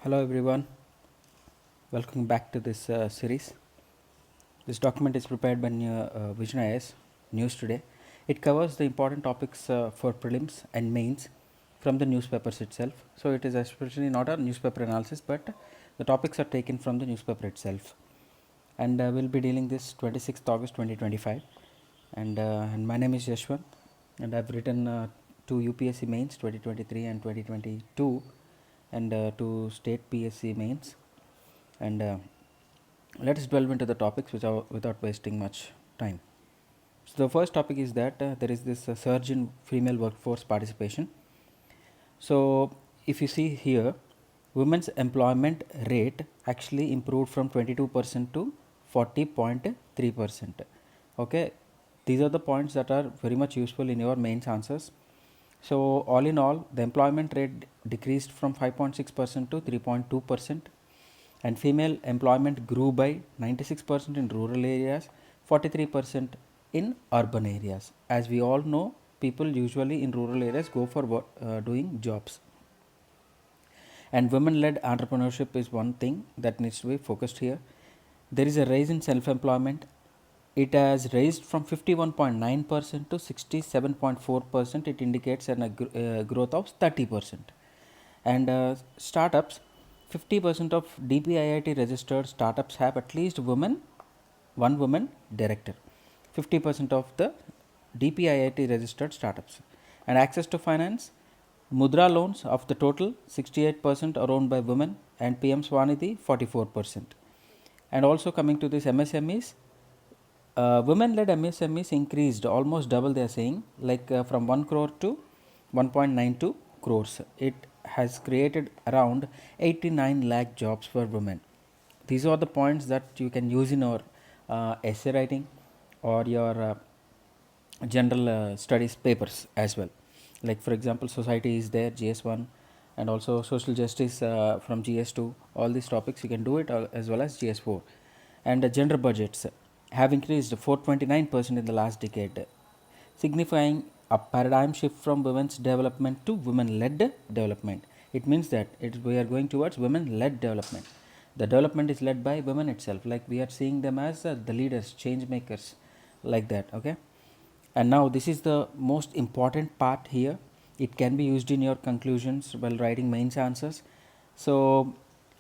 Hello everyone, welcome back to this series. This document is prepared by VisionIAS News Today. It covers the important topics for prelims and mains from the newspapers itself. So it is especially not a newspaper analysis, but the topics are taken from the newspaper itself. And we'll be dealing this 26th August 2025. And my name is Yashwant, and I've written two UPSC mains 2023 and 2022, and two state PSC mains. And let us delve into the topics without wasting much time. So the first topic is that there is this surge in female workforce participation. So if you see here, women's employment rate actually improved from 22% to 40.3%. Okay, these are the points that are very much useful in your mains answers. So all in all, the employment rate decreased from 5.6% to 3.2%, and female employment grew by 96% in rural areas, 43% in urban areas. As we all know, people usually in rural areas go for doing jobs. And women-led entrepreneurship is one thing that needs to be focused here. There is a rise in self-employment. It has raised from 51.9% to 67.4%. It indicates a growth of 30%. And startups, 50% of DPIIT registered startups have at least one woman director. 50% of the DPIIT registered startups. And access to finance, Mudra loans of the total, 68% are owned by women, and PM Swanidhi 44%. And also coming to this MSMEs, women-led MSMEs increased almost double, they are saying, like from 1 crore to 1.92 crores. It has created around 89 lakh jobs for women. These are the points that you can use in your essay writing or your general studies papers as well. Like for example, society is there, GS1, and also social justice from GS2. All these topics you can do it as well as GS4. And gender budgets have increased 429% in the last decade, signifying a paradigm shift from women's development to women-led development. It means that we are going towards women-led development. The development is led by women itself, like we are seeing them as the leaders, change makers, like that. Okay. And now this is the most important part here. It can be used in your conclusions while writing mains answers. So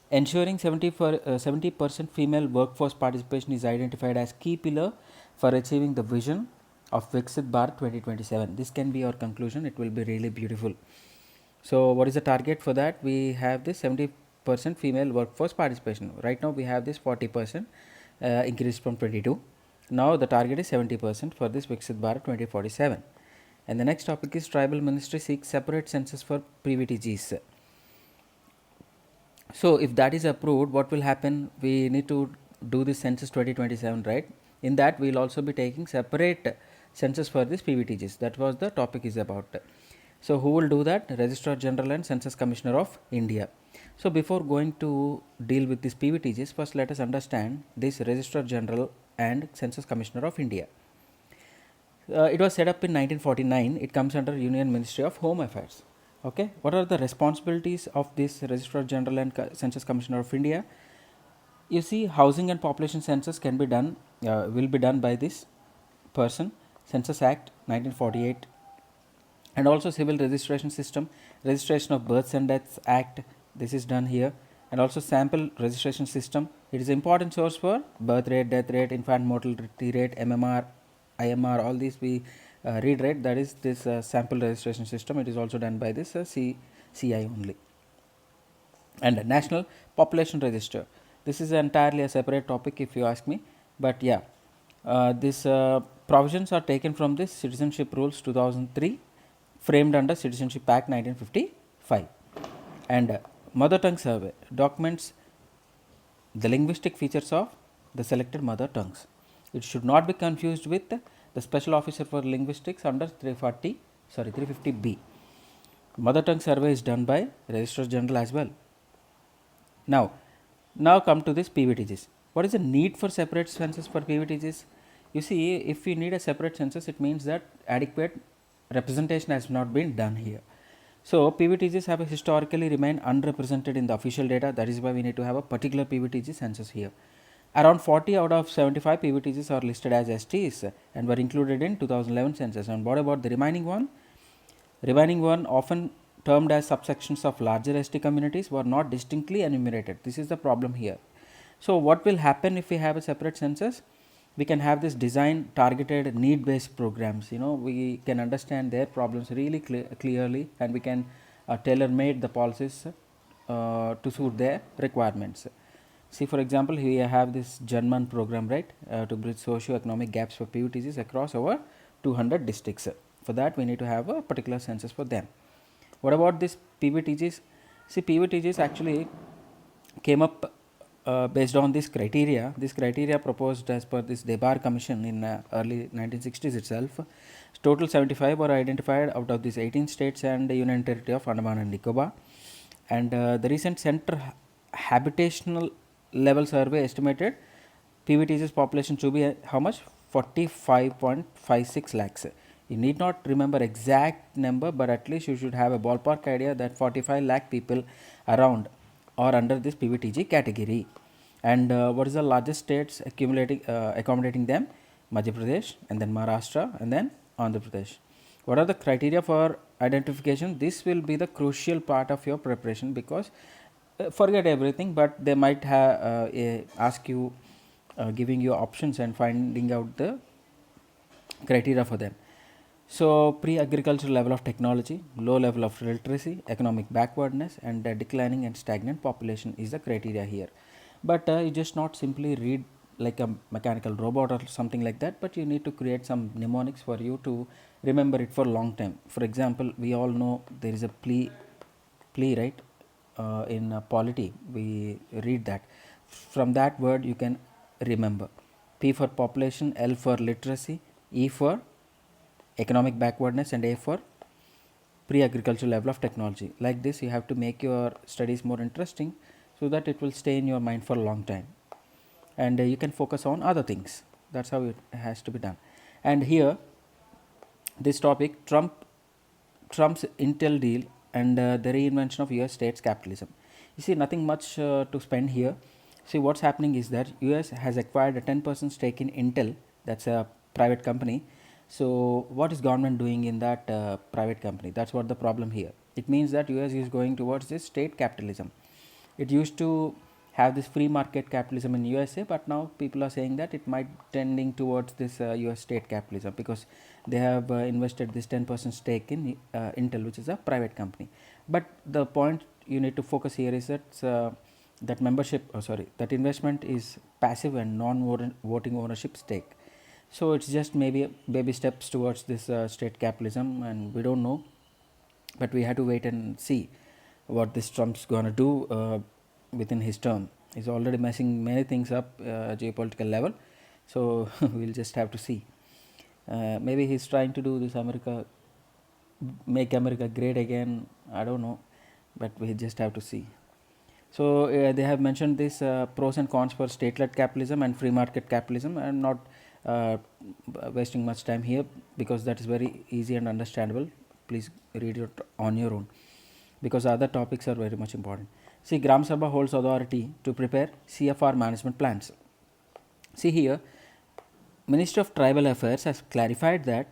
ensuring 70% female workforce participation is identified as key pillar for achieving the vision of Viksit Bharat 2027. This can be your conclusion. It will be really beautiful. So what is the target for that? We have this 70% female workforce participation. Right now we have this 40% increased from 22. Now the target is 70% for this Viksit Bharat 2047. And the next topic is Tribal Ministry seeks separate census for PVTGs. So if that is approved, what will happen? We need to do this census 2027, right? In that we will also be taking separate census for this PVTGs. That was the topic is about. So who will do that? Registrar General and Census Commissioner of India. So before going to deal with this PVTGs, first let us understand this Registrar General and Census Commissioner of India. It was set up in 1949. It comes under Union Ministry of Home Affairs. Okay, what are the responsibilities of this Registrar General and Census Commissioner of India? You see, housing and population census can be done, will be done by this person. Census Act 1948, and also Civil Registration System, Registration of Births and Deaths Act. This is done here, and also Sample Registration System. It is an important source for birth rate, death rate, infant mortality rate, MMR, IMR. All these we read, right? That is this Sample Registration System. It is also done by this CI only. And National Population Register. This is entirely a separate topic if you ask me. But yeah, these provisions are taken from this Citizenship Rules 2003, framed under Citizenship Act 1955. And Mother Tongue Survey documents the linguistic features of the selected mother tongues. It should not be confused with the Special Officer for Linguistics under 350B. Mother Tongue Survey is done by Registrar General as well. Now come to this PVTGs. What is the need for separate census for PVTGs? You see, if we need a separate census, it means that adequate representation has not been done here. So PVTGs have historically remained underrepresented in the official data. That is why we need to have a particular PVTG census here. Around 40 out of 75 PVTGs are listed as STs and were included in 2011 census. And what about the remaining one? Remaining one, often termed as subsections of larger ST communities, were not distinctly enumerated. This is the problem here. So what will happen if we have a separate census? We can have this design targeted need based programs. We can understand their problems really clearly, and we can tailor made the policies to suit their requirements. See, for example, here I have this German program, right, to bridge socio-economic gaps for PUTCs across over 200 districts. For that, we need to have a particular census for them. What about this PVTGs? See, PVTGs actually came up based on this criteria. This criteria proposed as per this Debar Commission in early 1960s itself. Total 75 were identified out of these 18 states and the Union Territory of Andaman and Nicobar. And the recent Center Habitational Level Survey estimated PVTG's population to be how much? 45.56 lakhs. You need not remember exact number, but at least you should have a ballpark idea that 45 lakh people around are under this PVTG category. And what is the largest states accommodating them? Madhya Pradesh, and then Maharashtra, and then Andhra Pradesh. What are the criteria for identification? This will be the crucial part of your preparation, because forget everything, but they might ask you giving you options and finding out the criteria for them. So pre-agricultural level of technology, low level of literacy, economic backwardness, and declining and stagnant population is the criteria here. But you just not simply read like a mechanical robot or something like that, but you need to create some mnemonics for you to remember it for long time. For example, we all know there is a plea, right? In polity, we read that. From that word, you can remember P for population, L for literacy, E for economic backwardness, and A for pre-agricultural level of technology. Like this, you have to make your studies more interesting so that it will stay in your mind for a long time, and you can focus on other things. That's how it has to be done. And here, this topic, Trump's Intel deal and the reinvention of US states capitalism. You see, nothing much to spend here. See, what's happening is that US has acquired a 10% stake in Intel. That's a private company. So what is government doing in that private company? That's what the problem here. It means that US is going towards this state capitalism. It used to have this free market capitalism in USA, but now people are saying that it might tending towards this US state capitalism, because they have invested this 10% stake in Intel, which is a private company. But the point you need to focus here is that that that investment is passive and non-voting ownership stake. So it's just maybe baby steps towards this state capitalism, and we don't know, but we have to wait and see what this Trump's gonna do within his term. He's already messing many things up geopolitical level, so we'll just have to see. Maybe he's trying to do this make America great again. I don't know, but we just have to see. So they have mentioned this pros and cons for state-led capitalism and free market capitalism. I'm not wasting much time here, because that is very easy and understandable. Please read it on your own, because other topics are very much important. See, Gram Sabha holds authority to prepare CFR management plans. See here, Ministry of Tribal Affairs has clarified that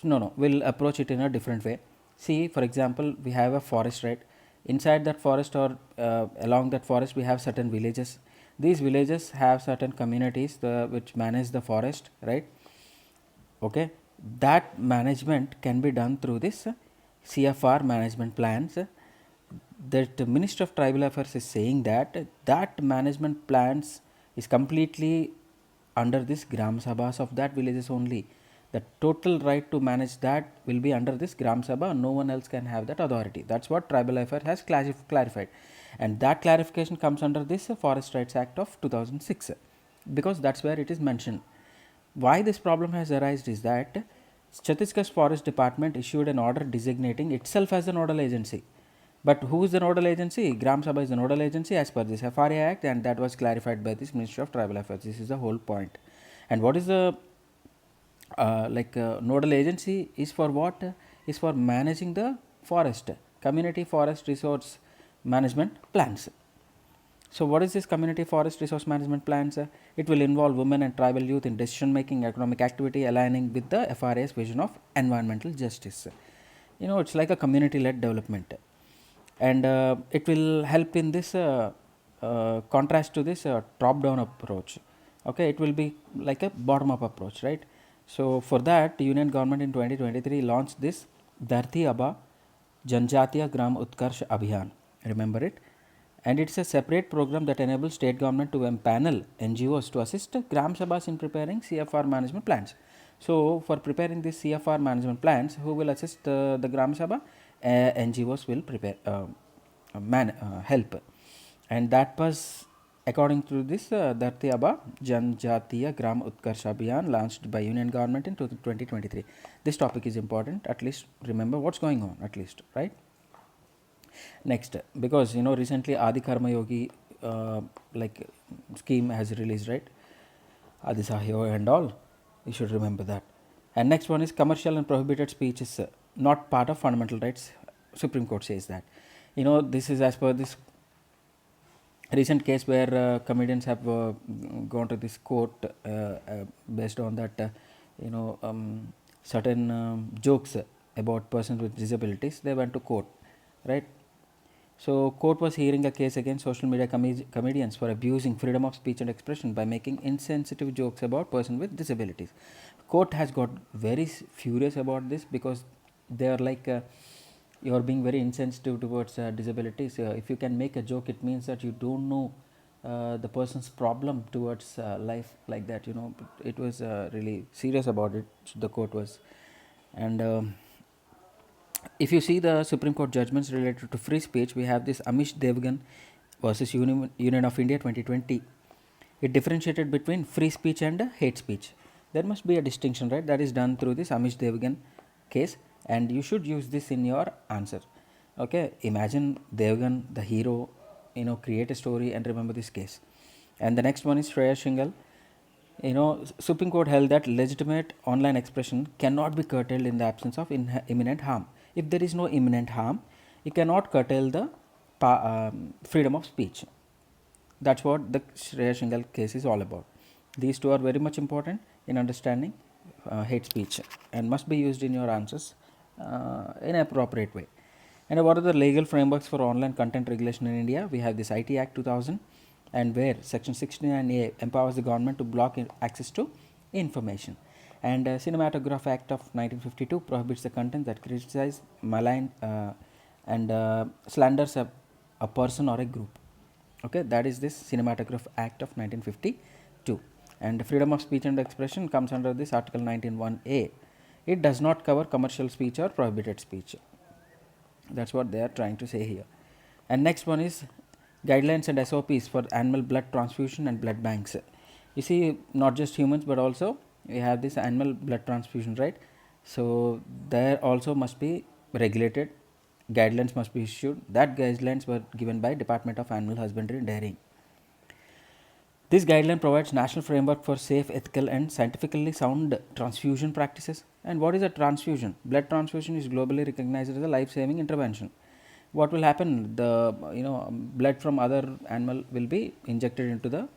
we'll approach it in a different way. See, for example, we have a forest, right? Inside that forest or along that forest, we have certain villages. These villages have certain communities which manage the forest, right? Okay, that management can be done through this CFR management plans. That the Ministry of Tribal Affairs is saying that management plans is completely under this Gram Sabhas of that villages only. The total right to manage that will be under this Gram Sabha. No one else can have that authority. That's what Tribal Affairs has clarified, and that clarification comes under this Forest Rights Act of 2006, because that's where it is mentioned. Why this problem has arisen is that Chhattisgarh's Forest Department issued an order designating itself as the nodal agency. But who is the nodal agency? Gram Sabha is the nodal agency as per this FRA Act, and that was clarified by this Ministry of Tribal Affairs. This is the whole point. And what is the nodal agency is for what? Is for managing the forest, community forest resource management plans. So what is this community forest resource management plans? It will involve women and tribal youth in decision making, economic activity, aligning with the FRA's vision of environmental justice. It's like a community led development, and it will help in this contrast to this top down approach. Okay, it will be like a bottom up approach, right? So for that, the union government in 2023 launched this Dharti Aba Janjatiya Gram Utkarsh Abhiyan. Remember it? And it's a separate program that enables state government to empanel NGOs to assist Gram Sabhas in preparing CFR management plans. So for preparing these CFR management plans, who will assist the Gram Sabha? NGOs will prepare help, and that was according to this Dharti Aba Janjatiya Gram Utkarsh Abhiyan launched by Union Government in 2023. This topic is important. At least remember what's going on. At least, right? Next, because recently Adi Karma Yogi like scheme has released, right? Adi Sahyo and all. You should remember that. And next one is commercial and prohibited speech is not part of fundamental rights. Supreme Court says that. This is as per this recent case where comedians have gone to this court based on that certain jokes about persons with disabilities. They went to court, right? So court was hearing a case against social media comedians for abusing freedom of speech and expression by making insensitive jokes about persons with disabilities. Court has got very furious about this because they are like you are being very insensitive towards disabilities. If you can make a joke, it means that you don't know the person's problem towards life, like that. It was really serious about it. The court was, and if you see the Supreme Court judgments related to free speech, we have this Amish Devgan versus Union of India 2020. It differentiated between free speech and hate speech. There must be a distinction, right? That is done through this Amish Devgan case, and you should use this in your answer. Okay, imagine Devgan, the hero, create a story and remember this case. And the next one is Shreya Shingal. Supreme Court held that legitimate online expression cannot be curtailed in the absence of imminent harm. If there is no imminent harm, you cannot curtail the freedom of speech. That's what the Shreya Shingal case is all about. These two are very much important in understanding hate speech and must be used in your answers in an appropriate way. And what are the legal frameworks for online content regulation in India? We have this IT Act 2000, and where Section 69A empowers the government to block access to information. And Cinematograph Act of 1952 prohibits the content that criticizes, malign, and slanders a person or a group. Okay, that is this Cinematograph Act of 1952. And freedom of speech and expression comes under this Article 19(1)(a). It does not cover commercial speech or prohibited speech. That's what they are trying to say here. And next one is guidelines and SOPs for animal blood transfusion and blood banks. You see, not just humans but also we have this animal blood transfusion, right? So there also must be regulated, guidelines must be issued. That guidelines were given by Department of Animal Husbandry and Dairying. This guideline provides national framework for safe, ethical and scientifically sound transfusion practices. And what is a transfusion? Blood transfusion is globally recognized as a life-saving intervention. What will happen? The blood from other animal will be injected into the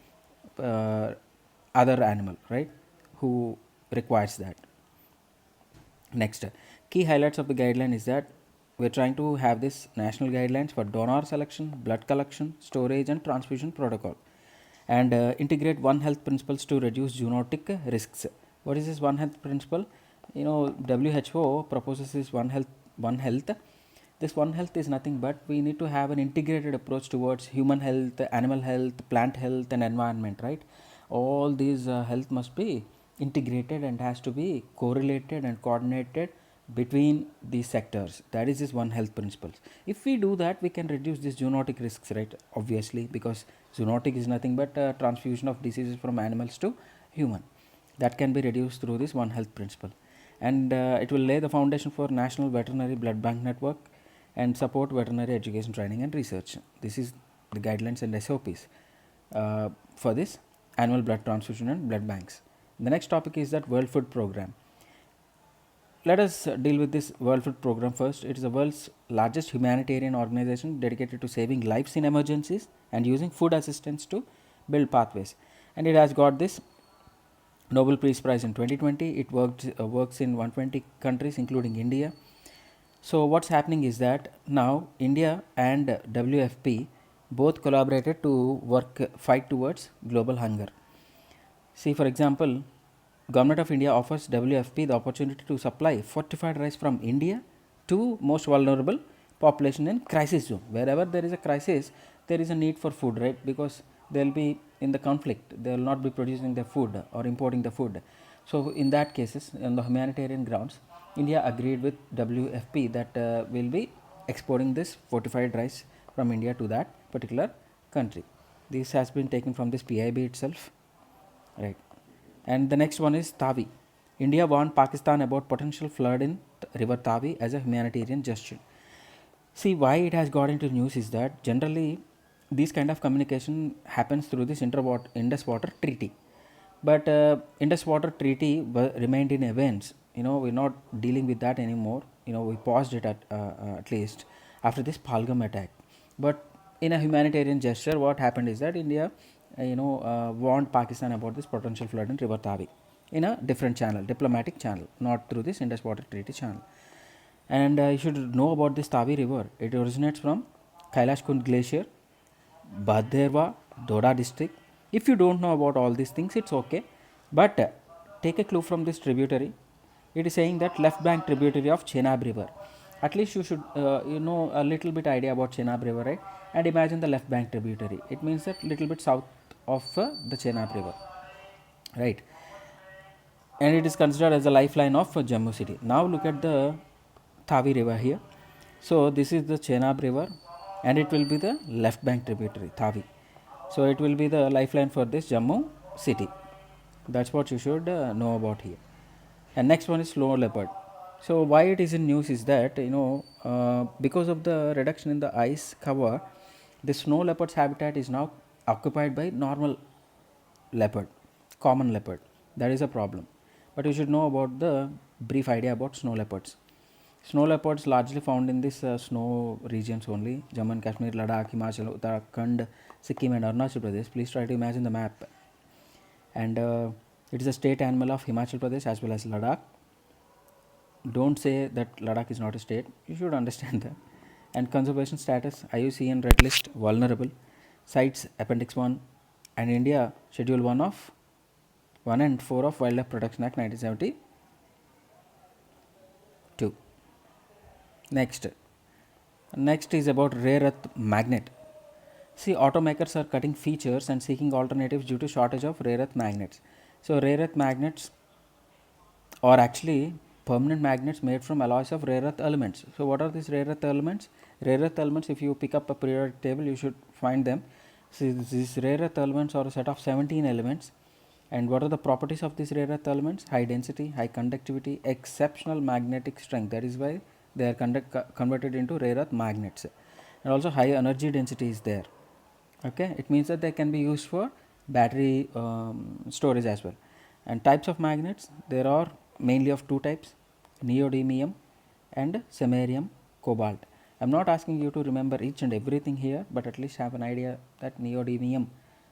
other animal, right, who requires that. Next, key highlights of the guideline is that we are trying to have this national guidelines for donor selection, blood collection, storage and transfusion protocol, and integrate One Health principles to reduce zoonotic risks. What is this One Health principle? WHO proposes this One Health. This One Health is nothing but we need to have an integrated approach towards human health, animal health, plant health and environment, right? All these health must be integrated and has to be correlated and coordinated between these sectors. That is this One Health principles. If we do that, we can reduce these zoonotic risks, right? Obviously, because zoonotic is nothing but transfusion of diseases from animals to human. That can be reduced through this One Health principle. And it will lay the foundation for National Veterinary Blood Bank Network and support veterinary education, training and research. This is the guidelines and SOPs for this animal blood transfusion and blood banks. The next topic is that World Food Program. let us deal with this World Food Program first. It is the world's largest humanitarian organization dedicated to saving lives in emergencies and using food assistance to build pathways. And it has got this Nobel Peace Prize in 2020. It works in 120 countries, including India. So what's happening is that now India and WFP both collaborated to fight towards global hunger. See, for example, Government of India offers WFP the opportunity to supply fortified rice from India to most vulnerable population in crisis zone. Wherever there is a crisis, there is a need for food, right? Because they will be in the conflict, they will not be producing the food or importing the food. So in that cases, on the humanitarian grounds, India agreed with WFP that will be exporting this fortified rice from India to that particular country. This has been taken from this PIB itself, right? And the next one is Tavi. India warned Pakistan about potential flood in river Tavi as a humanitarian gesture. See, why it has got into news is that generally this kind of communication happens through this Indus Water Treaty. But Indus Water Treaty remained in abeyance. We're not dealing with that anymore. We paused it at least after this Palgam attack. But in a humanitarian gesture, what happened is that India, warned Pakistan about this potential flood in River Tavi in a different channel, diplomatic channel, not through this Indus Water Treaty channel. And you should know about this Tavi River. It originates from Kailash Kund Glacier, Bhaderwa, Doda district. If you don't know about all these things, it's okay. But take a clue from this tributary. It is saying that left bank tributary of Chenab River. At least you should know a little bit idea about Chenab River, right? And imagine the left bank tributary. It means that little bit south of the Chenab River, right? And it is considered as a lifeline of Jammu city. Now look at the Tavi River here. So this is the Chenab River, and it will be the left bank tributary Tavi. So it will be the lifeline for this Jammu city. That's what you should know about here. And next one is snow leopard. So why it is in news is that because of the reduction in the ice cover, the snow leopard's habitat is now occupied by normal leopard, common leopard. That is a problem. But you should know about the brief idea about snow leopards. Snow leopards largely found in this snow regions only: Jammu and Kashmir, Ladakh, Himachal, Uttarakhand, Sikkim, and Arunachal Pradesh. Please try to imagine the map. And it is a state animal of Himachal Pradesh as well as Ladakh. Don't say that Ladakh is not a state. You should understand that. And conservation status: IUCN Red List vulnerable. Sites: Appendix 1, and India Schedule 1 and 4 of Wildlife Protection Act 1972. Next is about rare earth magnet. See, automakers are cutting features and seeking alternatives due to shortage of rare earth magnets. So rare earth magnets are actually permanent magnets made from alloys of rare earth elements. So what are these rare earth elements? Rare earth elements, if you pick up a periodic table, you should find them. See, these rare earth elements are a set of 17 elements. And what are the properties of these rare earth elements? High density, high conductivity, exceptional magnetic strength. That is why they are converted into rare earth magnets. And also high energy density is there. Okay, it means that they can be used for battery storage as well. And types of magnets, there are mainly of two types: neodymium and samarium cobalt. I'm not asking you to remember each and everything here, but at least have an idea that neodymium,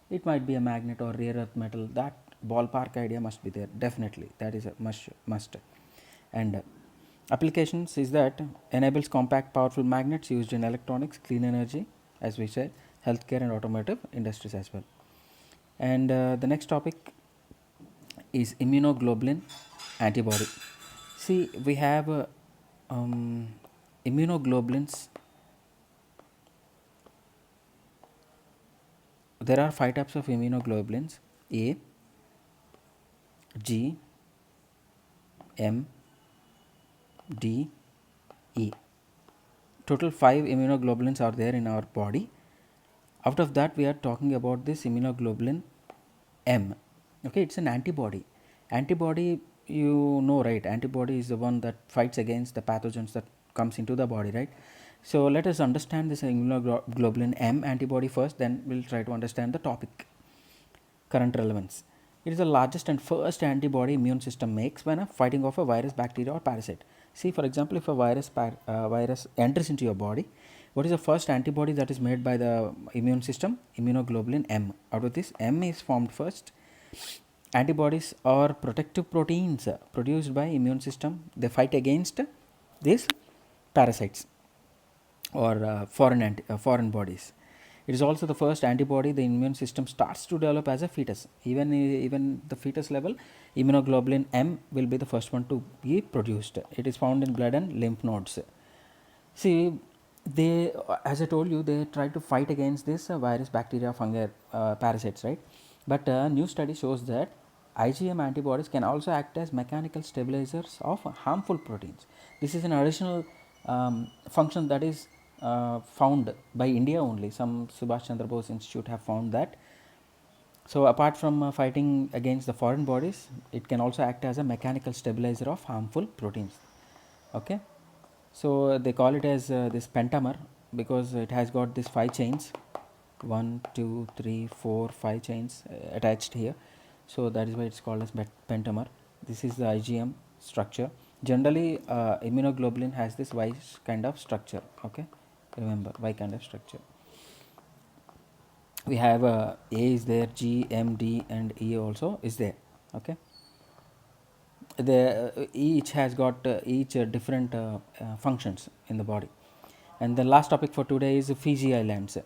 it might be a magnet or rare earth metal. That ballpark idea must be there, definitely. That is a must. And applications is that enables compact powerful magnets used in electronics, clean energy, as we said, healthcare and automotive industries as well. And the next topic is immunoglobulin antibody. See, we have immunoglobulins. There are 5 types of immunoglobulins: A, G, M, D, E. Total 5 immunoglobulins are there in our body. Out of that, we are talking about this immunoglobulin M. Okay, it's an antibody. Antibody, you know, right? Antibody is the one that fights against the pathogens that comes into the body, right? So let us understand this immunoglobulin M antibody first, then we'll try to understand the topic. Current relevance. It is the largest and first antibody immune system makes when fighting off a virus, bacteria, or parasite. See, for example, if a virus enters into your body, what is the first antibody that is made by the immune system? Immunoglobulin M. Out of this, M is formed first. Antibodies are protective proteins produced by immune system. They fight against these parasites or foreign bodies. It is also the first antibody the immune system starts to develop as a fetus. Even the fetus level, immunoglobulin M will be the first one to be produced. It is found in blood and lymph nodes. See, they, as I told you, they try to fight against this virus, bacteria, fungi, parasites, right? But new study shows that IgM antibodies can also act as mechanical stabilizers of harmful proteins. This is an additional function that is found by India only. Some Subhash Chandra Bose Institute have found that. So apart from fighting against the foreign bodies, it can also act as a mechanical stabilizer of harmful proteins. Okay, so they call it as this pentamer because it has got these 5 chains, 1 2 3 4 5 chains attached here. So that is why it's called as pentamer. This is the IgM structure. Generally immunoglobulin has this Y kind of structure. Okay, remember, Y kind of structure. We have A is there, G, M, D and E also is there. Okay, the each has got each different functions in the body. And the last topic for today is Fiji Islands.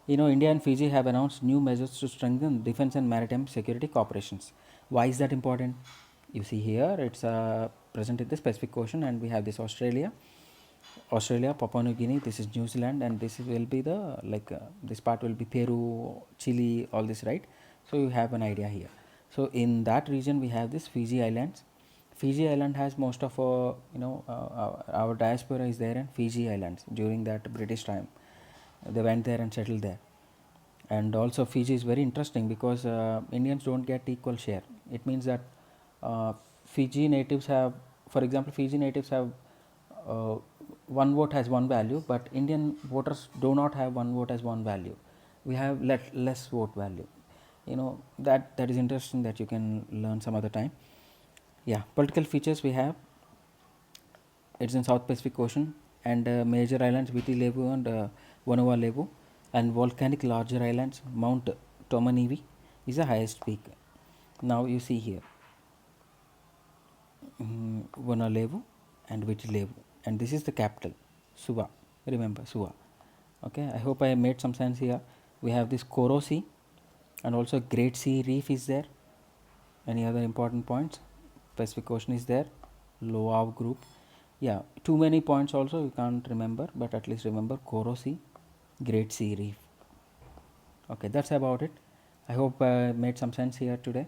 You know, India and Fiji have announced new measures to strengthen defense and maritime security cooperations. Why is that important? You see here, it's present in the specific question, and we have this Australia, Papua New Guinea, this is New Zealand, and this will be the this part will be Peru, Chile, all this, right? So you have an idea here. So in that region we have this Fiji Islands. Fiji Island has most of our diaspora is there in Fiji Islands during that British time. They went there and settled there. And also Fiji is very interesting because Indians don't get equal share. It means that Fiji natives have, for example, Fiji natives have uh, one vote has one value, but Indian voters do not have one vote as one value. We have less vote value. You know, that is interesting, that you can learn some other time. Yeah, political features we have. It's in South Pacific Ocean, and major islands Viti Levu and Vanuatu Levu, and volcanic larger islands Mount Tomanivi is the highest peak. Now you see here, Vanuatu Levu and Viti Levu, and this is the capital, Suva. Remember Suva. Okay, I hope I made some sense here. We have this Koro Sea, and also Great Sea Reef is there. Any other important points? Pacific Ocean is there, Loa group. Yeah, too many points also you can't remember, but at least remember Koro Sea, Great Sea Reef. Okay, that's about it. I hope I made some sense here today.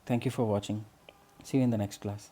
Thank you for watching. See you in the next class.